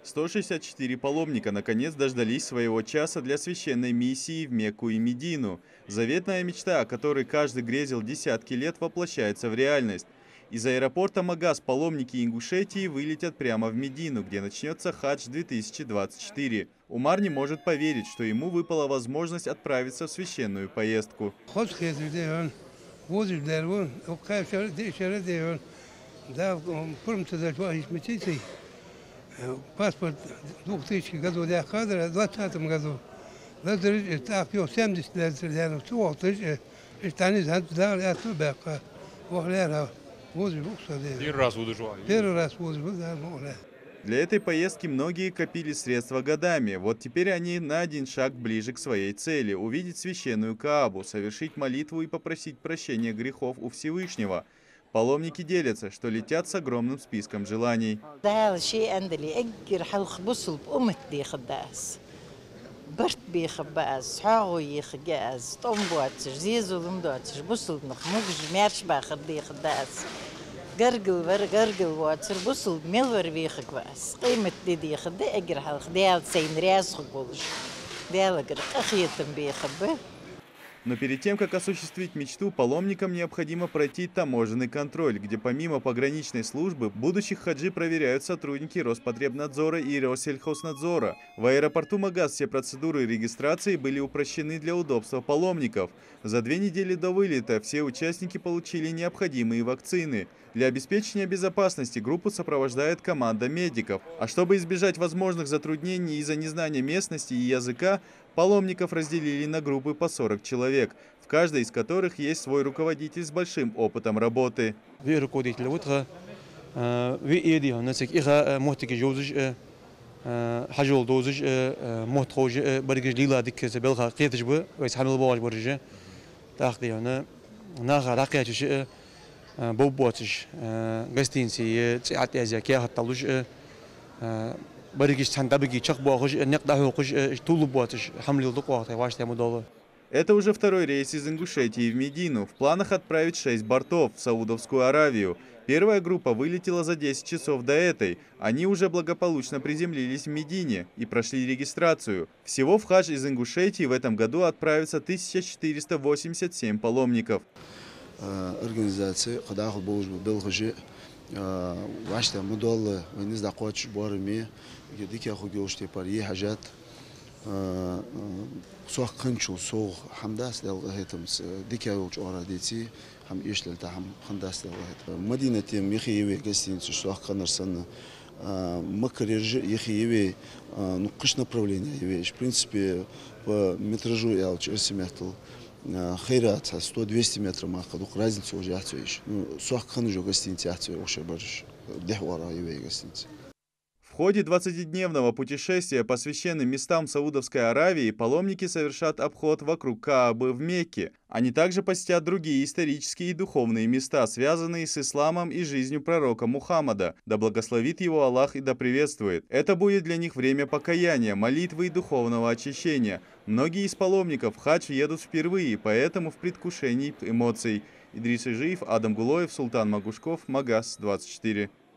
164 паломника наконец дождались своего часа для священной миссии в Мекку и Медину. Заветная мечта, о которой каждый грезил десятки лет, воплощается в реальность. Из аэропорта Магас паломники Ингушетии вылетят прямо в Медину, где начнется хадж 2024. Умар не может поверить, что ему выпала возможность отправиться в священную поездку. Паспорт 2000 году для кадра, в 2020 году. Так, 70 лет, Первый раз возле, да, Для этой поездки многие копили средства годами. Вот теперь они на один шаг ближе к своей цели – увидеть священную Каабу, совершить молитву и попросить прощения грехов у Всевышнего. Паломники делятся, что летят с огромным списком желаний. Но перед тем, как осуществить мечту, паломникам необходимо пройти таможенный контроль, где помимо пограничной службы будущих хаджи проверяют сотрудники Роспотребнадзора и Россельхознадзора. В аэропорту Магас все процедуры регистрации были упрощены для удобства паломников. За 2 недели до вылета все участники получили необходимые вакцины. Для обеспечения безопасности группу сопровождает команда медиков. А чтобы избежать возможных затруднений из-за незнания местности и языка, паломников разделили на группы по 40 человек, в каждой из которых есть свой руководитель с большим опытом работы. Это уже второй рейс из Ингушетии в Медину. В планах отправить 6 бортов в Саудовскую Аравию. Первая группа вылетела за 10 часов до этой. Они уже благополучно приземлились в Медине и прошли регистрацию. Всего в хадж из Ингушетии в этом году отправится 1487 паломников. Организация وعشت مدول ونزل قواتش بارمي يديك أخو جوش تباريه حاجات سوق خنشو سوق حمداس دلغهتمس ديك يوش أراديتي هم إيش للتهم خنداس دلغهت مدينة يخيوي قستين سوق خنرسن مكر يخيوي نقش направление يويش принципе по метражу я учился خيرات 100-200 метров махадук разницу уже отсюешь. Ну, суахкан уже гостиница отсюешь уже барыш. Дехвара его гостиница. В ходе 20-дневного путешествия по священным местам Саудовской Аравии паломники совершат обход вокруг Каабы в Мекке. Они также посетят другие исторические и духовные места, связанные с исламом и жизнью пророка Мухаммада. Да благословит его Аллах и да приветствует. Это будет для них время покаяния, молитвы и духовного очищения. Многие из паломников в хадж едут впервые, поэтому в предвкушении эмоций. Идрис Ижиев, Адам Гулоев, Султан Магушков, Магас 24.